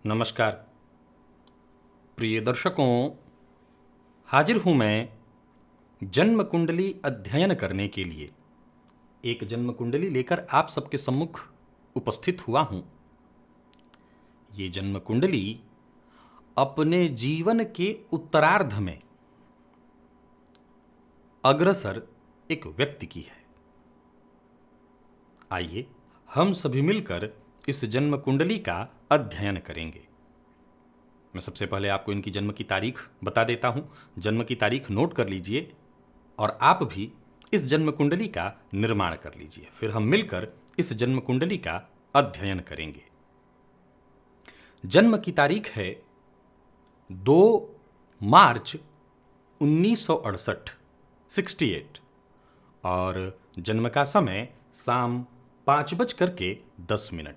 नमस्कार प्रिय दर्शकों, हाजिर हूँ मैं जन्म कुंडली अध्ययन करने के लिए। एक जन्म कुंडली लेकर आप सबके सम्मुख उपस्थित हुआ हूँ। ये जन्म कुंडली अपने जीवन के उत्तरार्ध में अग्रसर एक व्यक्ति की है। आइए हम सभी मिलकर इस जन्म कुंडली का अध्ययन करेंगे। मैं सबसे पहले आपको इनकी जन्म की तारीख बता देता हूं। जन्म की तारीख नोट कर लीजिए और आप भी इस जन्म कुंडली का निर्माण कर लीजिए। फिर हम मिलकर इस जन्म कुंडली का अध्ययन करेंगे। जन्म की तारीख है 2 मार्च 1968 68 और जन्म का समय शाम 5:10।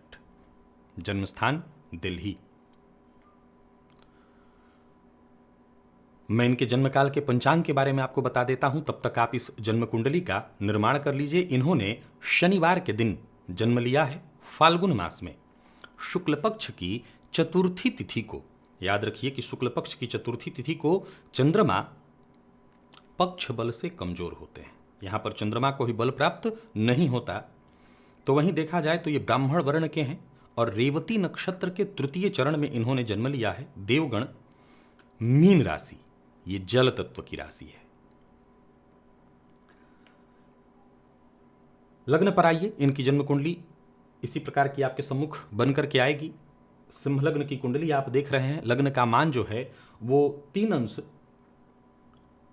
जन्म स्थान दिल्ली। मैं इनके जन्मकाल के पंचांग के बारे में आपको बता देता हूं, तब तक आप इस जन्म कुंडली का निर्माण कर लीजिए। इन्होंने शनिवार के दिन जन्म लिया है, फाल्गुन मास में, शुक्ल पक्ष की चतुर्थी तिथि को। याद रखिए कि शुक्ल पक्ष की चतुर्थी तिथि को चंद्रमा पक्ष बल से कमजोर होते हैं। यहां पर चंद्रमा को ही बल प्राप्त नहीं होता। तो वहीं देखा जाए तो ये ब्राह्मण वर्ण के हैं और रेवती नक्षत्र के तृतीय चरण में इन्होंने जन्म लिया है। देवगण मीन राशि, ये जल तत्व की राशि है। लग्न पर आइए, इनकी जन्म कुंडली इसी प्रकार की आपके सम्मुख बनकर के आएगी। सिंह लग्न की कुंडली आप देख रहे हैं। लग्न का मान जो है वो 3 अंश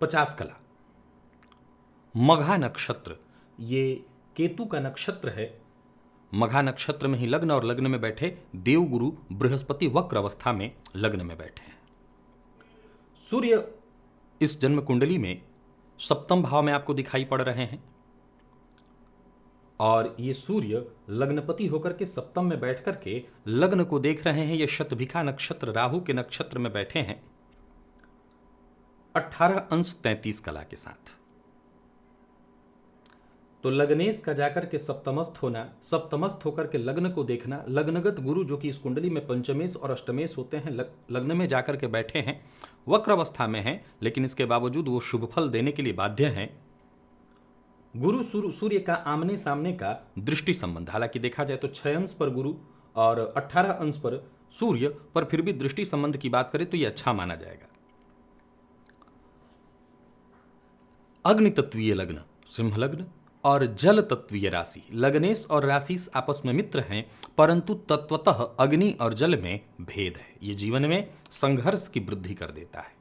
50 कला। मघा नक्षत्र, ये केतु का नक्षत्र है। मघा नक्षत्र में ही लग्न और लग्न में बैठे देवगुरु बृहस्पति वक्र अवस्था में लग्न में बैठे हैं। सूर्य इस जन्म कुंडली में सप्तम भाव में आपको दिखाई पड़ रहे हैं और ये सूर्य लग्नपति होकर के सप्तम में बैठ करके लग्न को देख रहे हैं। ये शतभिखा नक्षत्र राहु के नक्षत्र में बैठे हैं 18 अंश 33 कला के साथ। तो लग्नेश का जाकर के सप्तमस्थ होना, सप्तमस्थ होकर के लग्न को देखना, लग्नगत गुरु जो कि इस कुंडली में पंचमेश और अष्टमेश होते हैं, लग्न में जाकर के बैठे हैं, वक्र अवस्था में हैं, लेकिन इसके बावजूद वो शुभ फल देने के लिए बाध्य हैं। गुरु सूर्य का आमने सामने का दृष्टि संबंध, हालांकि देखा जाए तो 6 अंश पर गुरु और 18 अंश पर सूर्य, पर फिर भी दृष्टि संबंध की बात करें तो यह अच्छा माना जाएगा। अग्नि तत्वीय लग्न सिंह लग्न और जल तत्वीय राशि लग्नेश और राशिस आपस में मित्र हैं, परंतु तत्वतः अग्नि और जल में भेद है। ये जीवन में संघर्ष की वृद्धि कर देता है।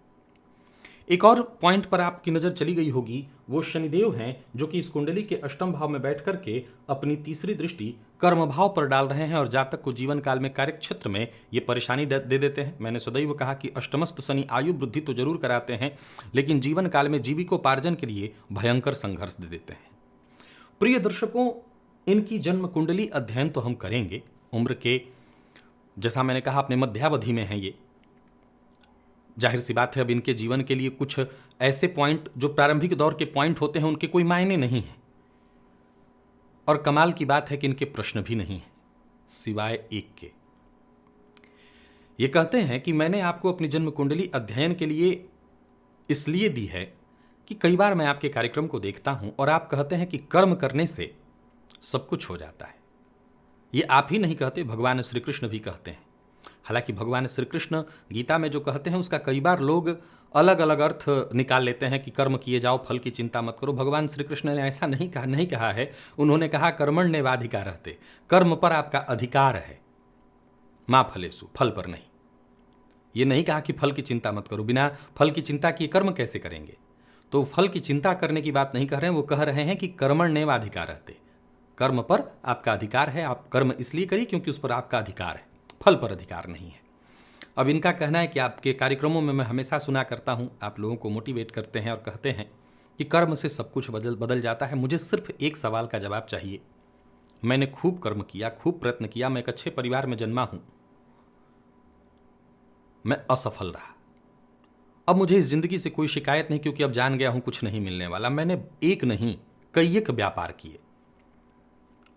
एक और पॉइंट पर आपकी नजर चली गई होगी, वो शनिदेव हैं जो कि इस कुंडली के अष्टम भाव में बैठ करके अपनी तीसरी दृष्टि कर्म भाव पर डाल रहे हैं और जातक को जीवन काल में कार्य क्षेत्र में ये परेशानी दे देते हैं। मैंने सदैव कहा कि अष्टमस्थ शनि आयु वृद्धि तो जरूर कराते हैं, लेकिन जीवन काल में जीविकोपार्जन के लिए भयंकर संघर्ष दे देते हैं। प्रिय दर्शकों, इनकी जन्म कुंडली अध्ययन तो हम करेंगे। उम्र के, जैसा मैंने कहा, अपने मध्यावधि में हैं ये। जाहिर सी बात है, अब इनके जीवन के लिए कुछ ऐसे पॉइंट जो प्रारंभिक दौर के पॉइंट होते हैं उनके कोई मायने नहीं है। और कमाल की बात है कि इनके प्रश्न भी नहीं है, सिवाय एक के। ये कहते हैं कि मैंने आपको अपनी जन्म कुंडली अध्ययन के लिए इसलिए दी है कि कई बार मैं आपके कार्यक्रम को देखता हूं और आप कहते हैं कि कर्म करने से सब कुछ हो जाता है। ये आप ही नहीं कहते, भगवान श्री कृष्ण भी कहते हैं। हालांकि भगवान श्री कृष्ण गीता में जो कहते हैं उसका कई बार लोग अलग अलग अर्थ निकाल लेते हैं कि कर्म किए जाओ, फल की चिंता मत करो। भगवान श्री कृष्ण ने ऐसा नहीं कहा है। उन्होंने कहा कर्मण्येवाधिकार रहते, कर्म पर आपका अधिकार है, मां फलेषु, फल पर नहीं। ये नहीं कहा कि फल की चिंता मत करो, बिना फल की चिंता किए कर्म कैसे करेंगे। तो फल की चिंता करने की बात नहीं कह रहे हैं, वो कह रहे हैं कि कर्मण्येवाधिकार रहते, कर्म पर आपका अधिकार है। आप कर्म इसलिए करिए क्योंकि उस पर आपका अधिकार है, फल पर अधिकार नहीं है। अब इनका कहना है कि आपके कार्यक्रमों में मैं हमेशा सुना करता हूं, आप लोगों को मोटिवेट करते हैं और कहते हैं कि कर्म से सब कुछ बदल जाता है। मुझे सिर्फ एक सवाल का जवाब चाहिए। मैंने खूब कर्म किया, खूब प्रयत्न किया, मैं एक अच्छे परिवार में जन्मा हूं, मैं असफल रहा। अब मुझे इस जिंदगी से कोई शिकायत नहीं, क्योंकि अब जान गया हूं कुछ नहीं मिलने वाला। मैंने एक नहीं कई एक व्यापार किए,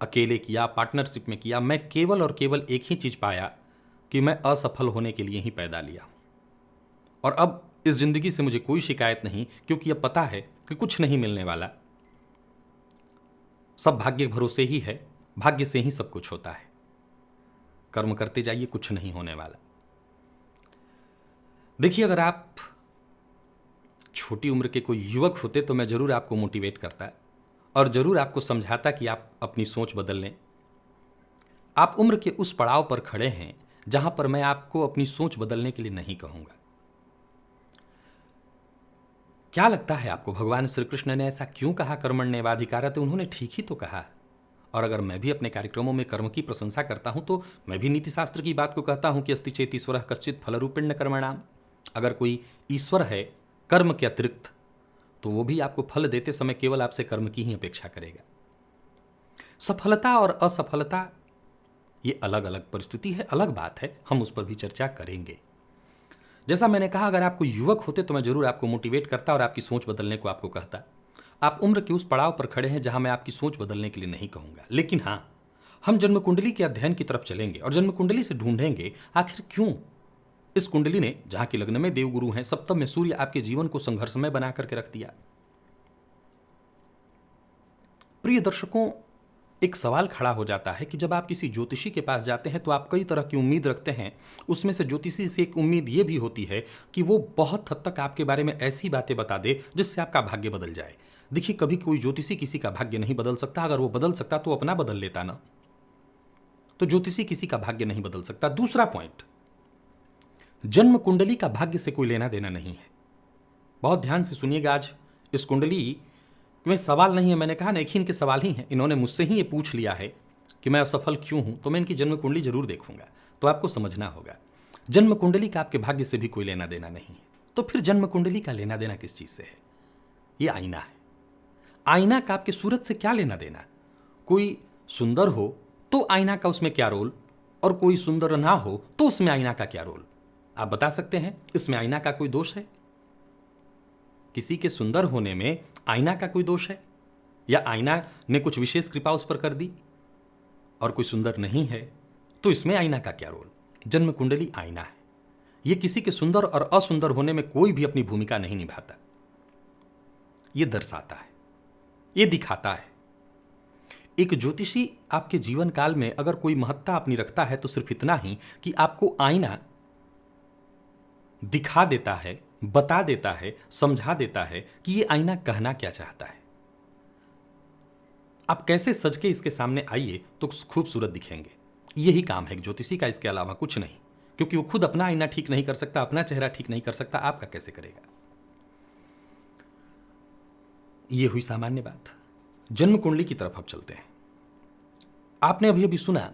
अकेले किया, पार्टनरशिप में किया। मैं केवल और केवल एक ही चीज पाया कि मैं असफल होने के लिए ही पैदा लिया और अब इस जिंदगी से मुझे कोई शिकायत नहीं, क्योंकि अब पता है कि कुछ नहीं मिलने वाला, सब भाग्य के भरोसे ही है, भाग्य से ही सब कुछ होता है, कर्म करते जाइए, कुछ नहीं होने वाला। देखिए, अगर आप छोटी उम्र के कोई युवक होते तो मैं जरूर आपको मोटिवेट करता और जरूर आपको समझाता कि आप अपनी सोच बदल लें। आप उम्र के उस पड़ाव पर खड़े हैं जहां पर मैं आपको अपनी सोच बदलने के लिए नहीं कहूंगा। क्या लगता है आपको, भगवान श्री कृष्ण ने ऐसा क्यों कहा कर्मण्येवाधिकारः? तो उन्होंने ठीक ही तो कहा। और अगर मैं भी अपने कार्यक्रमों में कर्म की प्रशंसा करता हूं तो मैं भी नीति शास्त्र की बात को कहता हूं कि अस्ति चेत ईश्वरः कश्चित् फलरूपेण कर्मणाम। अगर कोई ईश्वर है कर्म के अतिरिक्त, तो वो भी आपको फल देते समय केवल आपसे कर्म की ही अपेक्षा करेगा। सफलता और असफलता ये अलग अलग परिस्थिति है, अलग बात है, हम उस पर भी चर्चा करेंगे। जैसा मैंने कहा, अगर आप कोई युवक होते तो मैं जरूर आपको मोटिवेट करता और आपकी सोच बदलने को आपको कहता। आप उम्र के उस पड़ाव पर खड़े हैं जहां मैं आपकी सोच बदलने के लिए नहीं कहूंगा, लेकिन हां, हम जन्म कुंडली के अध्ययन की तरफ चलेंगे और जन्म कुंडली से ढूंढेंगे आखिर क्यों इस कुंडली ने, जहां की लग्न में देवगुरु हैं, सप्तम में सूर्य, आपके जीवन को संघर्षमय बना करके रख दिया। प्रिय दर्शकों, एक सवाल खड़ा हो जाता है कि जब आप किसी ज्योतिषी के पास जाते हैं तो आप कई तरह की उम्मीद रखते हैं। उसमें से ज्योतिषी से एक उम्मीद यह भी होती है कि वो बहुत हद तक आपके बारे में ऐसी बातें बता दे जिससे आपका भाग्य बदल जाए। देखिए, कभी कोई ज्योतिषी किसी का भाग्य नहीं बदल सकता। अगर वो बदल सकता तो अपना बदल लेता ना। तो ज्योतिषी किसी का भाग्य नहीं बदल सकता। दूसरा पॉइंट, जन्म कुंडली का भाग्य से कोई लेना देना नहीं है। बहुत ध्यान से सुनिएगा। आज इस कुंडली में सवाल नहीं है, मैंने कहा ना, एक ही इनके सवाल ही हैं। इन्होंने मुझसे ही ये पूछ लिया है कि मैं असफल क्यों हूं, तो मैं इनकी जन्म कुंडली जरूर देखूंगा। तो आपको समझना होगा, जन्म कुंडली का आपके भाग्य से भी कोई लेना देना नहीं है। तो फिर जन्म कुंडली का लेना देना किस चीज से है? ये आईना है। आईना का आपके सूरत से क्या लेना देना? कोई सुंदर हो तो आईना का उसमें क्या रोल, और कोई सुंदर ना हो तो उसमें आईना का क्या रोल? आप बता सकते हैं इसमें आईना का कोई दोष है? किसी के सुंदर होने में आईना का कोई दोष है, या आईना ने कुछ विशेष कृपा उस पर कर दी? और कोई सुंदर नहीं है तो इसमें आईना का क्या रोल? जन्म कुंडली आईना है। यह किसी के सुंदर और असुंदर होने में कोई भी अपनी भूमिका नहीं निभाता। यह दर्शाता है, यह दिखाता है। एक ज्योतिषी आपके जीवन काल में अगर कोई महत्ता अपनी रखता है तो सिर्फ इतना ही कि आपको आईना दिखा देता है, बता देता है, समझा देता है कि यह आईना कहना क्या चाहता है। आप कैसे सज के इसके सामने आइए तो खूबसूरत दिखेंगे। यही काम है एक ज्योतिषी का, इसके अलावा कुछ नहीं। क्योंकि वो खुद अपना आईना ठीक नहीं कर सकता, अपना चेहरा ठीक नहीं कर सकता, आपका कैसे करेगा? यह हुई सामान्य बात। जन्म कुंडली की तरफ अब चलते हैं। आपने अभी अभी सुना,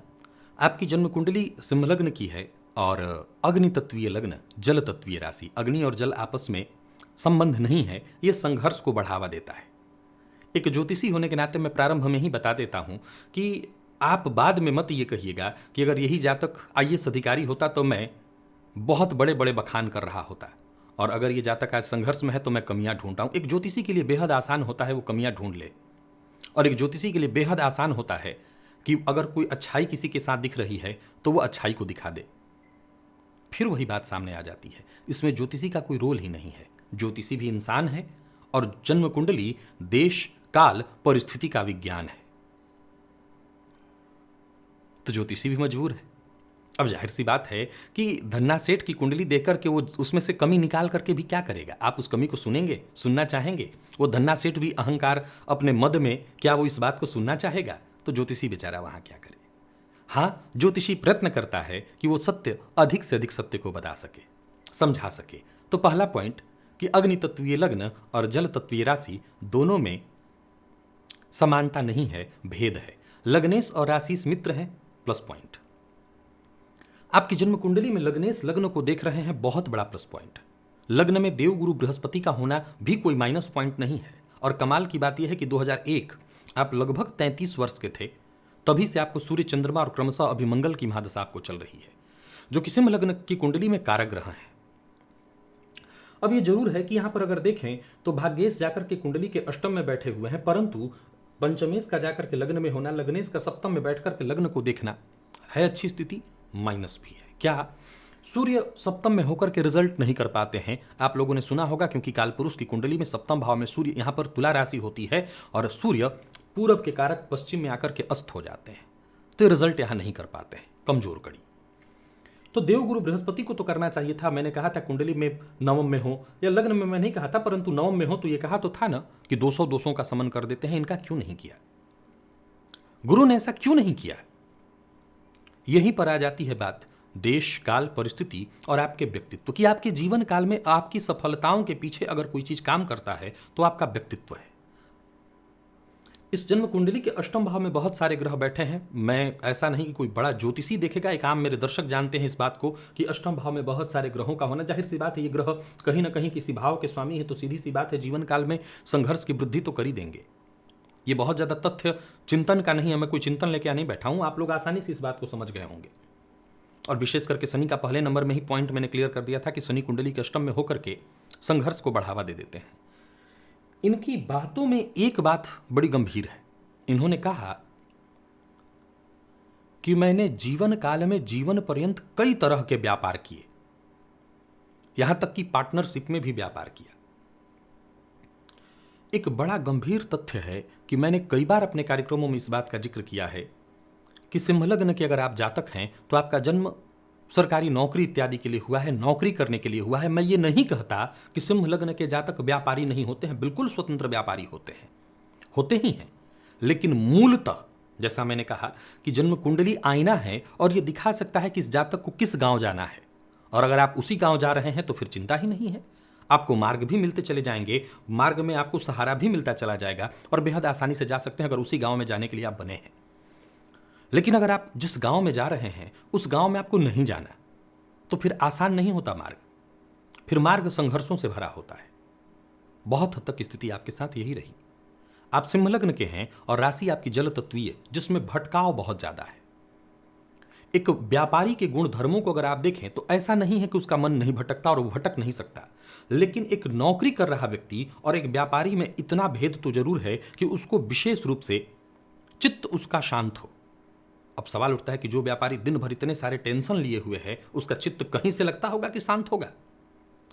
आपकी जन्म कुंडली सिंह लग्न की है और अग्नि तत्वीय लग्न, जल तत्वीय राशि। अग्नि और जल आपस में संबंध नहीं है, यह संघर्ष को बढ़ावा देता है। एक ज्योतिषी होने के नाते मैं प्रारंभ में ही बता देता हूं कि आप बाद में मत ये कहिएगा कि अगर यही जातक आईएएस अधिकारी होता तो मैं बहुत बड़े बड़े बखान कर रहा होता, और अगर ये जातक आज संघर्ष में है तो मैं कमियां ढूंढ रहा हूं। एक ज्योतिषी के लिए बेहद आसान होता है वो कमियां ढूंढ ले, और एक ज्योतिषी के लिए बेहद आसान होता है कि अगर कोई अच्छाई किसी के साथ दिख रही है तो वो अच्छाई को दिखा दे। फिर वही बात सामने आ जाती है, इसमें ज्योतिषी का कोई रोल ही नहीं है। ज्योतिषी भी इंसान है और जन्म कुंडली देश काल परिस्थिति का विज्ञान है। तो ज्योतिषी भी मजबूर है। अब जाहिर सी बात है कि धन्ना सेठ की कुंडली देखकर के वो उसमें से कमी निकाल करके भी क्या करेगा? आप उस कमी को सुनेंगे, सुनना चाहेंगे? वो धन्ना सेठ भी अहंकार अपने मद में, क्या वो इस बात को सुनना चाहेगा? तो ज्योतिषी बेचारा वहां क्या करे? हाँ, ज्योतिषी प्रयत्न करता है कि वो सत्य, अधिक से अधिक सत्य को बता सके, समझा सके। तो पहला पॉइंट कि अग्नि तत्वीय लग्न और जल तत्वीय राशि दोनों में समानता नहीं है, भेद है। लग्नेश और राशिस मित्र हैं, प्लस पॉइंट। आपकी जन्म कुंडली में लग्नेश लग्न को देख रहे हैं, बहुत बड़ा प्लस पॉइंट। लग्न में देवगुरु बृहस्पति का होना भी कोई माइनस पॉइंट नहीं है। और कमाल की बात यह है कि 2001 आप लगभग 33 वर्ष के थे, तभी से आपको सूर्य, चंद्रमा और क्रमशः अभिमंगल की महादशा आपको चल रही है, जो कि सिंह लग्न की कुंडली में कारक ग्रह है। अब ये जरूर है कि यहां पर अगर देखें तो भाग्येश जाकर के कुंडली के अष्टम में बैठे हुए हैं, परंतु पंचमेश का जाकर के लग्न में होना, लग्नेश का सप्तम में बैठकर के लग्न को देखना है अच्छी स्थिति, माइनस भी है। क्या सूर्य सप्तम में होकर के रिजल्ट नहीं कर पाते हैं? आप लोगों ने सुना होगा, क्योंकि कालपुरुष की कुंडली में सप्तम भाव में सूर्य, यहाँ पर तुला राशि होती है और सूर्य पूरब के कारक पश्चिम में आकर के अस्त हो जाते हैं, तो ये रिजल्ट यहाँ नहीं कर पाते हैं, कमजोर कड़ी। तो देवगुरु बृहस्पति को तो करना चाहिए था। मैंने कहा था कुंडली में नवम में हो या लग्न में, मैं नहीं कहा था, परंतु नवम में हो तो ये कहा तो था ना कि 200 दोषों का समन कर देते हैं। इनका क्यों नहीं किया? गुरु ने ऐसा क्यों नहीं किया? यहीं पर आ जाती है बात देश, काल, परिस्थिति और आपके व्यक्तित्व की। आपके जीवन काल में आपकी सफलताओं के पीछे अगर कोई चीज काम करता है तो आपका व्यक्तित्व है। इस जन्म कुंडली के अष्टम भाव में बहुत सारे ग्रह बैठे हैं। मैं ऐसा नहीं कि कोई बड़ा ज्योतिषी देखेगा, एक आम मेरे दर्शक जानते हैं इस बात को कि अष्टम भाव में बहुत सारे ग्रहों का होना, जाहिर सी बात है ये ग्रह कहीं ना कहीं किसी भाव के स्वामी है, तो सीधी सी बात है जीवन काल में संघर्ष की वृद्धि तो कर ही देंगे। ये बहुत ज्यादा तथ्य चिंतन का नहीं है, मैं कोई चिंतन लेके नहीं बैठा हूं, आप लोग आसानी से इस बात को समझ गए होंगे। और विशेष करके शनि का पहले नंबर में ही पॉइंट मैंने क्लियर कर दिया था कि शनि कुंडली के अष्टम में होकर के संघर्ष को बढ़ावा दे देते हैं। इनकी बातों में एक बात बड़ी गंभीर है। इन्होंने कहा कि मैंने जीवन काल में जीवन पर्यंत कई तरह के व्यापार किए, यहां तक कि पार्टनरशिप में भी व्यापार किया। एक बड़ा गंभीर तथ्य है कि मैंने कई बार अपने कार्यक्रमों में इस बात का जिक्र किया है कि सिंह लग्न के अगर आप जातक हैं तो आपका जन्म सरकारी नौकरी इत्यादि के लिए हुआ है, नौकरी करने के लिए हुआ है। मैं ये नहीं कहता कि सिंह लग्न के जातक व्यापारी नहीं होते हैं, बिल्कुल स्वतंत्र व्यापारी होते ही हैं, लेकिन मूलतः जैसा मैंने कहा कि जन्म कुंडली आईना है और यह दिखा सकता है कि इस जातक को किस गांव जाना है, और अगर आप उसी गांव जा रहे हैं तो फिर चिंता ही नहीं है, आपको मार्ग भी मिलते चले जाएंगे, मार्ग में आपको सहारा भी मिलता चला जाएगा और बेहद आसानी से जा सकते हैं अगर उसी गांव में जाने के लिए आप बने हैं। लेकिन अगर आप जिस गांव में जा रहे हैं उस गांव में आपको नहीं जाना तो फिर आसान नहीं होता मार्ग, फिर मार्ग संघर्षों से भरा होता है। बहुत हद तक स्थिति आपके साथ यही रही। आप सिंह लग्न के हैं और राशि आपकी जल तत्वीय, जिसमें भटकाव बहुत ज्यादा है। एक व्यापारी के गुण धर्मों को अगर आप देखें तो ऐसा नहीं है कि उसका मन नहीं भटकता और वो भटक नहीं सकता, लेकिन एक नौकरी कर रहा व्यक्ति और एक व्यापारी में इतना भेद तो जरूर है कि उसको विशेष रूप से चित्त उसका शांत हो। अब सवाल उठता है कि जो व्यापारी दिन भर इतने सारे टेंशन लिए हुए है, उसका चित्त कहीं से लगता होगा कि शांत होगा?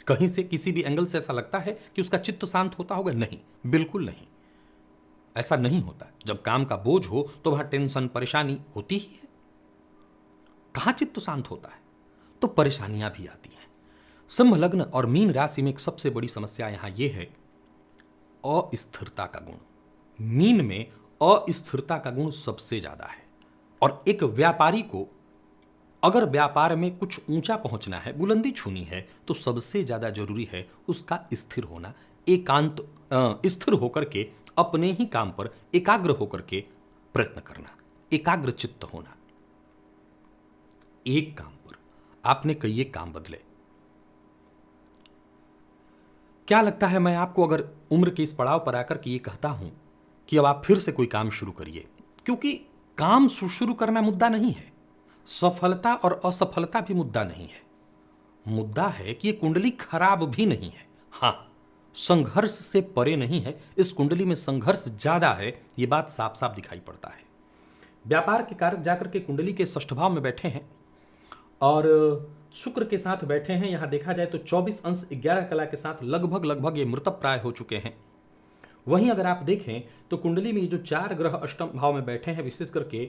कहीं से किसी भी एंगल से ऐसा लगता है कि उसका चित्त शांत होता होगा? नहीं, बिल्कुल नहीं, ऐसा नहीं होता। जब काम का बोझ हो तो वहां टेंशन परेशानी होती ही है, कहां चित्त शांत होता है? तो परेशानियां भी आती हैं। सिंह लग्न और मीन राशि में एक सबसे बड़ी समस्या यहां यह है अस्थिरता का गुण। मीन में अस्थिरता का गुण सबसे ज्यादा है, और एक व्यापारी को अगर व्यापार में कुछ ऊंचा पहुंचना है, बुलंदी छूनी है, तो सबसे ज्यादा जरूरी है उसका स्थिर होना, एकांत स्थिर होकर के अपने ही काम पर एकाग्र होकर के प्रयत्न करना, एकाग्र चित्त होना। एक काम पर आपने कई एक काम बदले। क्या लगता है मैं आपको अगर उम्र के इस पड़ाव पर आकर के ये कहता हूं कि अब आप फिर से कोई काम शुरू करिए, क्योंकि काम शुरू करना मुद्दा नहीं है, सफलता और असफलता भी मुद्दा नहीं है। मुद्दा है कि ये कुंडली खराब भी नहीं है, हां संघर्ष से परे नहीं है, इस कुंडली में संघर्ष ज्यादा है, ये बात साफ साफ दिखाई पड़ता है। व्यापार के कारक जाकर के कुंडली के षष्ठ भाव में बैठे हैं और शुक्र के साथ बैठे हैं। यहां देखा जाए तो 24 अंश 11 कला के साथ लगभग ये मृतप्राय हो चुके हैं। वहीं अगर आप देखें तो कुंडली में ये जो 4 ग्रह अष्टम भाव में बैठे हैं, विशेष करके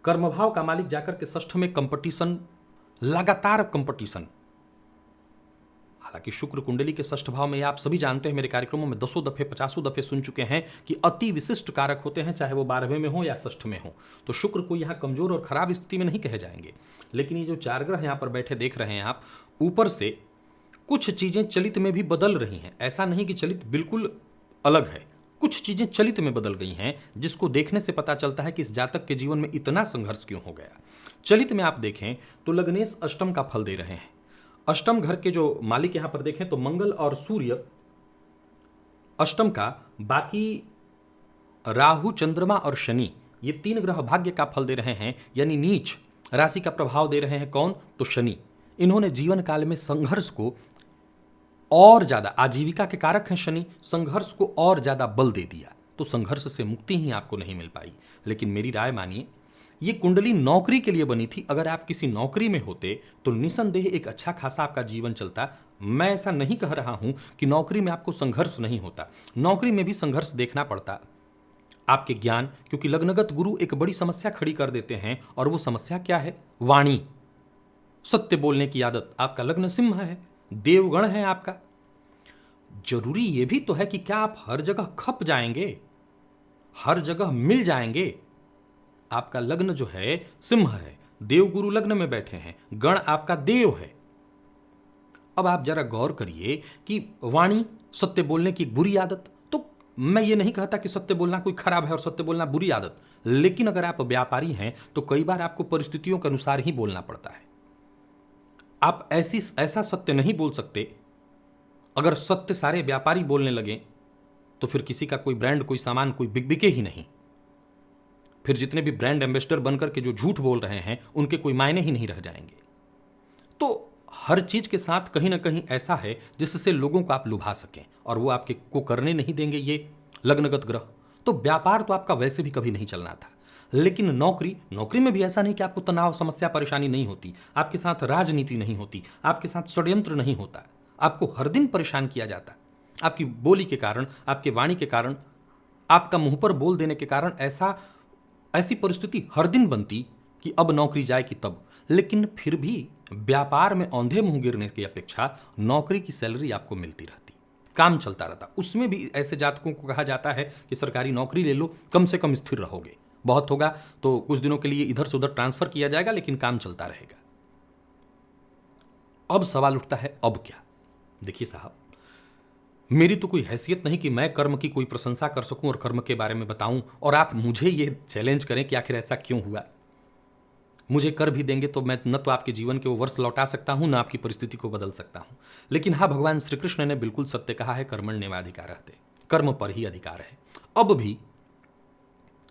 कर्म भाव का मालिक जाकर के षष्ठ में कंपटीशन, लगातार कंपटीशन। हालांकि शुक्र कुंडली के षष्ठ भाव में आप सभी जानते हैं, मेरे कार्यक्रमों में 10 दफे 50 दफे सुन चुके हैं कि अति विशिष्ट कारक होते हैं, चाहे वो 12वें में हो या षष्ठ में हो। तो शुक्र को यहाँ कमजोर और खराब स्थिति में नहीं कहे जाएंगे, लेकिन ये जो 4 ग्रह यहाँ पर बैठे देख रहे हैं आप, ऊपर से कुछ चीजें चलित में भी बदल रही हैं। ऐसा नहीं कि चलित बिल्कुल अलग है, कुछ चीजें चलित में बदल गई हैं, जिसको देखने से पता चलता है कि इस जातक के जीवन में इतना संघर्ष क्यों हो गया। चलित में आप देखें तो लग्नेश अष्टम का फल दे रहे हैं। अष्टम घर के जो मालिक यहां पर देखें तो मंगल और सूर्य अष्टम का, बाकी राहु, चंद्रमा और शनि, ये 3 ग्रह भाग्य का फल दे रहे हैं, यानी नीच राशि का प्रभाव दे रहे हैं। कौन? तो शनि। इन्होंने जीवन काल में संघर्ष को और ज्यादा, आजीविका के कारक हैं शनि, संघर्ष को और ज्यादा बल दे दिया, तो संघर्ष से मुक्ति ही आपको नहीं मिल पाई। लेकिन मेरी राय मानिए, ये कुंडली नौकरी के लिए बनी थी। अगर आप किसी नौकरी में होते तो निसंदेह एक अच्छा खासा आपका जीवन चलता। मैं ऐसा नहीं कह रहा हूं कि नौकरी में आपको संघर्ष नहीं होता, नौकरी में भी संघर्ष देखना पड़ता। आपके ज्ञान, क्योंकि लग्नगत गुरु एक बड़ी समस्या खड़ी कर देते हैं, और वो समस्या क्या है? वाणी, सत्य बोलने की आदत। आपका लग्न सिंह है, देवगण है आपका। जरूरी ये भी तो है कि क्या आप हर जगह खप जाएंगे, हर जगह मिल जाएंगे? आपका लग्न जो है सिंह है, देवगुरु लग्न में बैठे हैं, गण आपका देव है। अब आप जरा गौर करिए कि वाणी, सत्य बोलने की बुरी आदत। तो मैं ये नहीं कहता कि सत्य बोलना कोई खराब है और सत्य बोलना बुरी आदत, लेकिन अगर आप व्यापारी हैं तो कई बार आपको परिस्थितियों के अनुसार ही बोलना पड़ता है। आप ऐसा सत्य नहीं बोल सकते। अगर सत्य सारे व्यापारी बोलने लगे तो फिर किसी का कोई ब्रांड, कोई सामान, कोई बिके ही नहीं। फिर जितने भी ब्रांड एम्बेसडर बनकर के जो झूठ बोल रहे हैं उनके कोई मायने ही नहीं रह जाएंगे। तो हर चीज के साथ कहीं ना कहीं ऐसा है जिससे लोगों को आप लुभा सकें, और वो आपके को करने नहीं देंगे ये लग्नगत ग्रह। तो व्यापार तो आपका वैसे भी कभी नहीं चलना था। लेकिन नौकरी में भी ऐसा नहीं कि आपको तनाव, समस्या, परेशानी नहीं होती, आपके साथ राजनीति नहीं होती, आपके साथ षड्यंत्र नहीं होता। आपको हर दिन परेशान किया जाता। आपकी बोली के कारण, आपके वाणी के कारण, आपका मुंह पर बोल देने के कारण ऐसी परिस्थिति हर दिन बनती कि अब नौकरी जाए कि तब। लेकिन फिर भी व्यापार में औंधे मुंह गिरने की अपेक्षा नौकरी की सैलरी आपको मिलती रहती, काम चलता रहता। उसमें भी ऐसे जातकों को कहा जाता है कि सरकारी नौकरी ले लो, कम से कम स्थिर रहोगे, बहुत होगा तो कुछ दिनों के लिए इधर से उधर ट्रांसफर किया जाएगा, लेकिन काम चलता रहेगा। अब सवाल उठता है, अब क्या? देखिए साहब, मेरी तो कोई हैसियत नहीं कि मैं कर्म की कोई प्रशंसा कर सकूं और कर्म के बारे में बताऊं, और आप मुझे ये चैलेंज करें कि आखिर ऐसा क्यों हुआ। मुझे कर भी देंगे तो मैं न तो आपके जीवन के वो वर्ष लौटा सकता हूं, न आपकी परिस्थिति को बदल सकता हूं। लेकिन हाँ, भगवान श्री कृष्ण ने बिल्कुल सत्य कहा है, कर्मण्येवाधिकारस्ते, कर्म पर ही अधिकार है। अब भी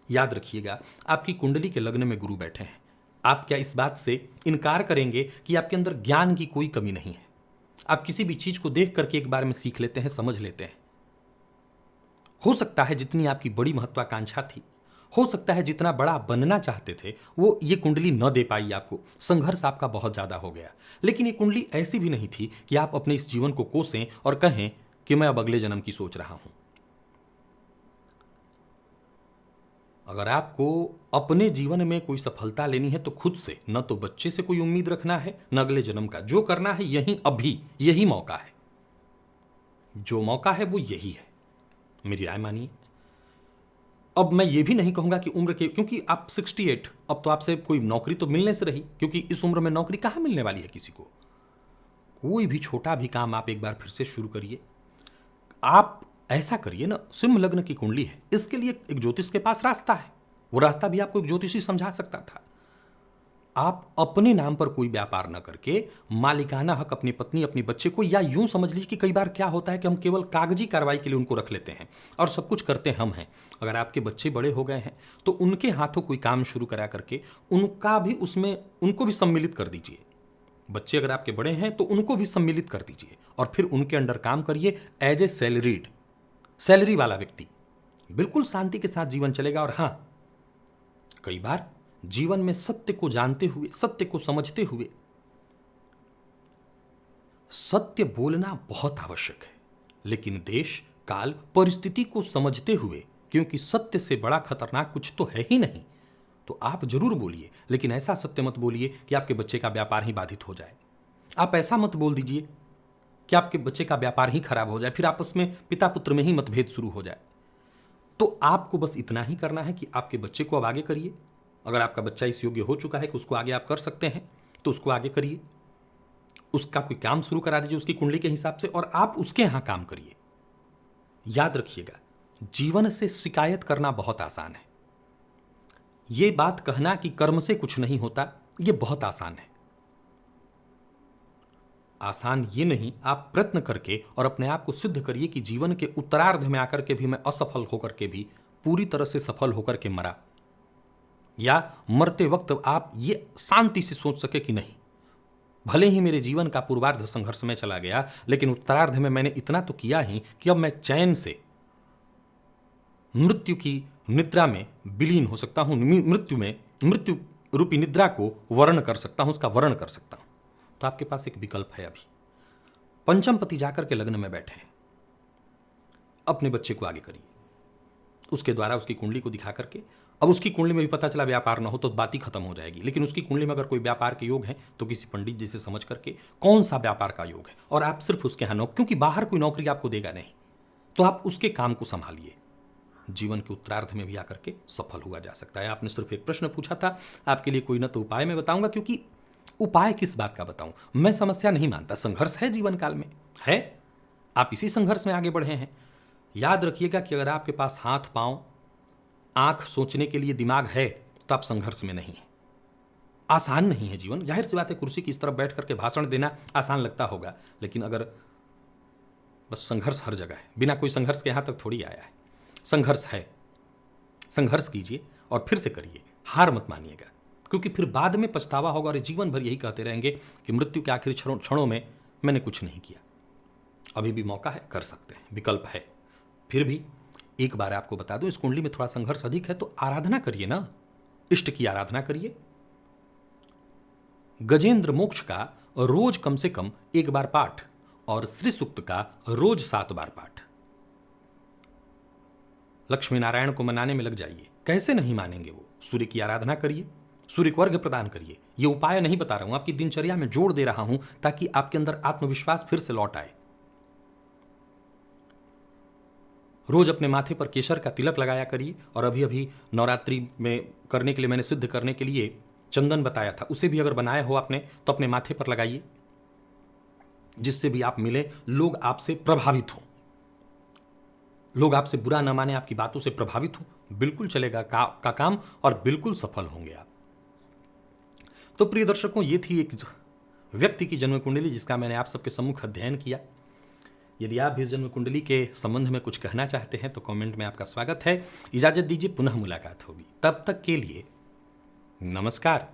याद रखिएगा, आपकी कुंडली के लग्न में गुरु बैठे हैं। आप क्या इस बात से इनकार करेंगे कि आपके अंदर ज्ञान की कोई कमी नहीं है? आप किसी भी चीज को देख करके एक बार में सीख लेते हैं, समझ लेते हैं। हो सकता है जितनी आपकी बड़ी महत्वाकांक्षा थी, हो सकता है जितना बड़ा बनना चाहते थे, वो ये कुंडली न दे पाई आपको, संघर्ष आपका बहुत ज्यादा हो गया। लेकिन ये कुंडली ऐसी भी नहीं थी कि आप अपने इस जीवन को कोसें और कहें कि मैं अब अगले जन्म की सोच रहा हूं। अगर आपको अपने जीवन में कोई सफलता लेनी है तो खुद से, न तो बच्चे से कोई उम्मीद रखना है, न अगले जन्म का। जो करना है यही, अभी यही मौका है। जो मौका है वो यही है, मेरी राय मानिए। अब मैं ये भी नहीं कहूंगा कि उम्र के, क्योंकि आप 68, अब तो आपसे कोई नौकरी तो मिलने से रही, क्योंकि इस उम्र में नौकरी कहां मिलने वाली है किसी को। कोई भी छोटा भी काम आप एक बार फिर से शुरू करिए। आप ऐसा करिए ना, सिंह लग्न की कुंडली है, इसके लिए एक ज्योतिष के पास रास्ता है। वो रास्ता भी आपको एक ज्योतिषी समझा सकता था। आप अपने नाम पर कोई व्यापार न करके मालिकाना हक अपनी पत्नी, अपनी बच्चे को, या यूं समझ लीजिए कि कई बार क्या होता है कि हम केवल कागजी कार्रवाई के लिए उनको रख लेते हैं और सब कुछ करते हम हैं। अगर आपके बच्चे बड़े हो गए हैं तो उनके हाथों कोई काम शुरू करा करके उनका भी उसमें, उनको भी सम्मिलित कर दीजिए। बच्चे अगर आपके बड़े हैं तो उनको भी सम्मिलित कर दीजिए और फिर उनके अंडर काम करिए एज ए सैलरीड, सैलरी वाला व्यक्ति। बिल्कुल शांति के साथ जीवन चलेगा। और हां, कई बार जीवन में सत्य को जानते हुए, सत्य को समझते हुए सत्य बोलना बहुत आवश्यक है। लेकिन देश, काल, परिस्थिति को समझते हुए, क्योंकि सत्य से बड़ा खतरनाक कुछ तो है ही नहीं, तो आप जरूर बोलिए। लेकिन ऐसा सत्य मत बोलिए कि आपके बच्चे का व्यापार ही बाधित हो जाए। आप ऐसा मत बोल दीजिए कि आपके बच्चे का व्यापार ही खराब हो जाए, फिर आपस में पिता पुत्र में ही मतभेद शुरू हो जाए। तो आपको बस इतना ही करना है कि आपके बच्चे को अब आगे करिए। अगर आपका बच्चा इस योग्य हो चुका है कि उसको आगे आप कर सकते हैं तो उसको आगे करिए, उसका कोई काम शुरू करा दीजिए उसकी कुंडली के हिसाब से, और आप उसके यहां काम करिए। याद रखिएगा, जीवन से शिकायत करना बहुत आसान है। यह बात कहना कि कर्म से कुछ नहीं होता, यह बहुत आसान है। आसान ये नहीं, आप प्रयत्न करके और अपने आप को सिद्ध करिए कि जीवन के उत्तरार्ध में आकर के भी मैं असफल होकर के भी पूरी तरह से सफल होकर के मरा, या मरते वक्त आप ये शांति से सोच सके कि नहीं, भले ही मेरे जीवन का पूर्वार्ध संघर्ष में चला गया, लेकिन उत्तरार्ध में मैंने इतना तो किया ही कि अब मैं चैन से मृत्यु की निद्रा में विलीन हो सकता हूँ, मृत्यु रूपी निद्रा को वर्ण कर सकता हूँ, उसका वर्ण कर सकता हूँ। तो आपके पास एक विकल्प है। अभी पंचम पति जाकर के लग्न में बैठे हैं, अपने बच्चे को आगे करिए, उसके द्वारा उसकी कुंडली को दिखा करके। अब उसकी कुंडली में भी पता चला व्यापार ना हो तो बात ही खत्म हो जाएगी, लेकिन उसकी कुंडली में अगर कोई व्यापार के योग है तो किसी पंडित जी से समझ करके कौन सा व्यापार का योग है, और आप सिर्फ उसके यहाँ क्योंकि बाहर कोई नौकरी आपको देगा नहीं, तो आप उसके काम को संभालिए। जीवन के उत्तरार्ध में भी आकर के सफल हुआ जा सकता है। आपने सिर्फ एक प्रश्न पूछा था, आपके लिए कोई ना तो उपाय मैं बताऊंगा, क्योंकि उपाय किस बात का बताऊं, मैं समस्या नहीं मानता। संघर्ष है जीवन काल में, है, आप इसी संघर्ष में आगे बढ़े हैं। याद रखिएगा कि अगर आपके पास हाथ पांव आंख सोचने के लिए दिमाग है तो आप संघर्ष में नहीं है। आसान नहीं है जीवन, जाहिर सी बात है। कुर्सी की इस तरफ बैठ करके भाषण देना आसान लगता होगा, लेकिन अगर बस संघर्ष हर जगह है, बिना कोई संघर्ष के यहां तक थोड़ी आया है। संघर्ष है, संघर्ष कीजिए और फिर से करिए, हार मत मानिएगा, क्योंकि फिर बाद में पछतावा होगा और जीवन भर यही कहते रहेंगे कि मृत्यु के आखिरी क्षणों में मैंने कुछ नहीं किया। अभी भी मौका है, कर सकते हैं, विकल्प है। फिर भी एक बार आपको बता दूं, इस कुंडली में थोड़ा संघर्ष अधिक है तो आराधना करिए ना, इष्ट की आराधना करिए। गजेंद्र मोक्ष का रोज कम से कम 1 बार पाठ और श्री सूक्त का रोज 7 बार पाठ। लक्ष्मी नारायण को मनाने में लग जाइए, कैसे नहीं मानेंगे वो। सूर्य की आराधना करिए, सूर्य को अर्घ्य प्रदान करिए। ये उपाय नहीं बता रहा हूं, आपकी दिनचर्या में जोड़ दे रहा हूं ताकि आपके अंदर आत्मविश्वास फिर से लौट आए। रोज अपने माथे पर केसर का तिलक लगाया करिए, और अभी अभी नवरात्रि में करने के लिए मैंने सिद्ध करने के लिए चंदन बताया था, उसे भी अगर बनाया हो आपने तो अपने माथे पर लगाइए, जिससे भी आप मिले लोग आपसे प्रभावित हों, लोग आपसे बुरा न माने, आपकी बातों से प्रभावित हों। बिल्कुल चलेगा का काम और बिल्कुल सफल होंगे आप। तो प्रिय दर्शकों, ये थी एक व्यक्ति की जन्म कुंडली जिसका मैंने आप सबके सम्मुख अध्ययन किया। यदि आप भी इस जन्म कुंडली के संबंध में कुछ कहना चाहते हैं तो कमेंट में आपका स्वागत है। इजाजत दीजिए, पुनः मुलाकात होगी। तब तक के लिए नमस्कार।